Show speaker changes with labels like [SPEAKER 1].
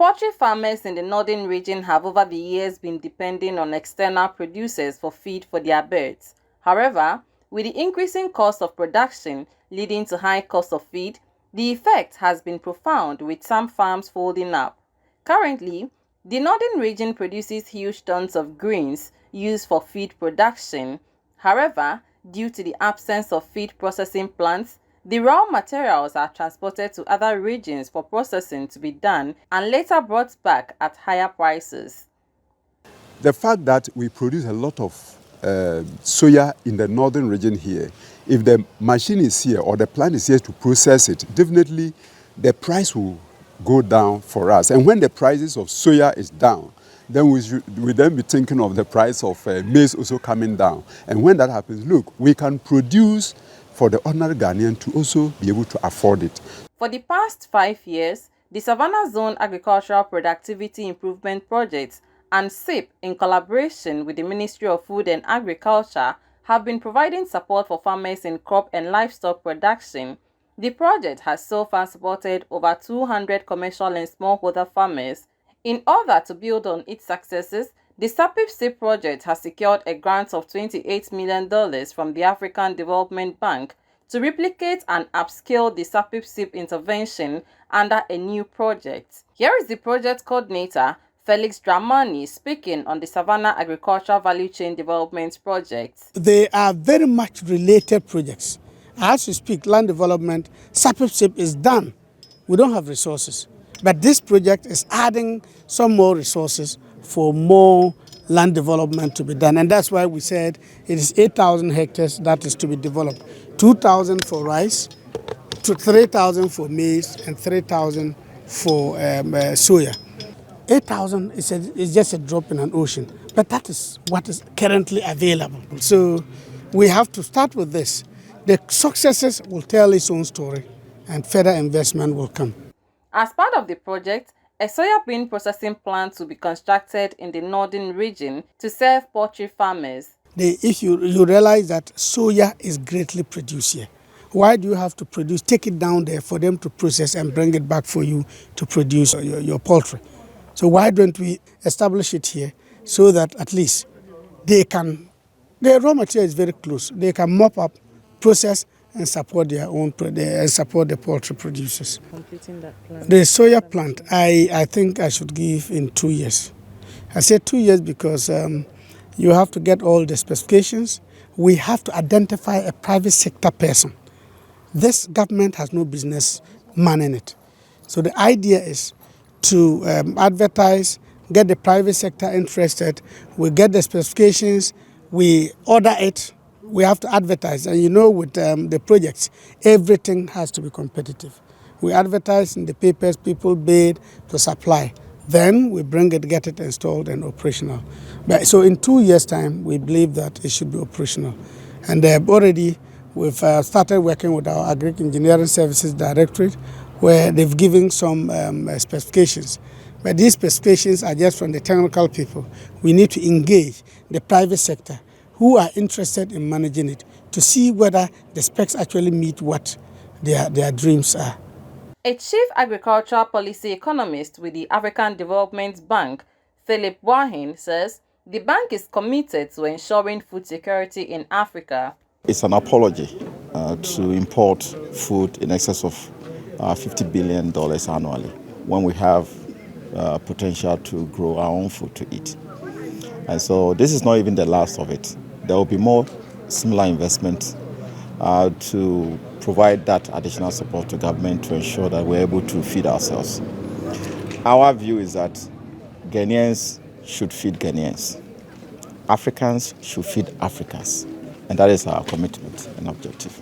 [SPEAKER 1] Poultry farmers in the northern region have over the years been depending on external producers for feed for their birds. However, with the increasing cost of production leading to high cost of feed, the effect has been profound, with some farms folding up. Currently, the northern region produces huge tons of grains used for feed production. However, due to the absence of feed processing plants, the raw materials are transported to other regions for processing to be done and later brought back at higher prices.
[SPEAKER 2] The fact that we produce a lot of soya in the northern region here, if the machine is here or the plant is here to process it, definitely the price will go down for us. And when the prices of soya is down, then we then be thinking of the price of maize also coming down. And when that happens, look, we can produce for the ordinary Ghanaian to also be able to afford it.
[SPEAKER 1] For the past 5 years, the Savannah Zone Agricultural Productivity Improvement Project and CIP, in collaboration with the Ministry of Food and Agriculture, have been providing support for farmers in crop and livestock production. The project has so far supported over 200 commercial and smallholder farmers. In order to build on its successes, the SAPIP-CIP project has secured a grant of $28 million from the African Development Bank to replicate and upscale the SAPIP-CIP intervention under a new project. Here is the project coordinator, Felix Dramani, speaking on the Savannah Agricultural Value Chain Development Project.
[SPEAKER 3] They are very much related projects. As we speak, land development, SAPIP-CIP is done. We don't have resources. But this project is adding some more resources for more land development to be done. And that's why we said it is 8,000 hectares that is to be developed. 2,000 for rice, 3,000 for maize, and 3,000 for soya. 8,000 is just a drop in an ocean, but that is what is currently available. So we have to start with this. The successes will tell its own story, and further investment will come.
[SPEAKER 1] As part of the project, a soya bean processing plant will be constructed in the northern region to serve poultry farmers.
[SPEAKER 3] If you realize that soya is greatly produced here, why do you have to take it down there for them to process and bring it back for you to produce your poultry? So why don't we establish it here so that at least the raw material is very close. They can mop up, process, and support the poultry producers.
[SPEAKER 1] Completing that plan.
[SPEAKER 3] The soya plant, I think I should give in 2 years. I say 2 years because you have to get all the specifications. We have to identify a private sector person. This government has no business manning it. So the idea is to advertise, get the private sector interested. We get the specifications, we order it. We have to advertise, and you know, with the projects, everything has to be competitive. We advertise in the papers, people bid to supply. Then we bring it, get it installed and operational. So in 2 years' time, we believe that it should be operational. And we've started working with our Agric Engineering Services Directorate, where they've given some specifications. But these specifications are just from the technical people. We need to engage the private sector who are interested in managing it to see whether the specs actually meet what their dreams are.
[SPEAKER 1] A chief agricultural policy economist with the African Development Bank, Philip Wahin, says the bank is committed to ensuring food security in Africa.
[SPEAKER 4] It's an apology to import food in excess of $50 billion annually when we have potential to grow our own food to eat. And so this is not even the last of it. There will be more similar investment to provide that additional support to government to ensure that we're able to feed ourselves. Our view is that Ghanaians should feed Ghanaians. Africans should feed Africans. And that is our commitment and objective.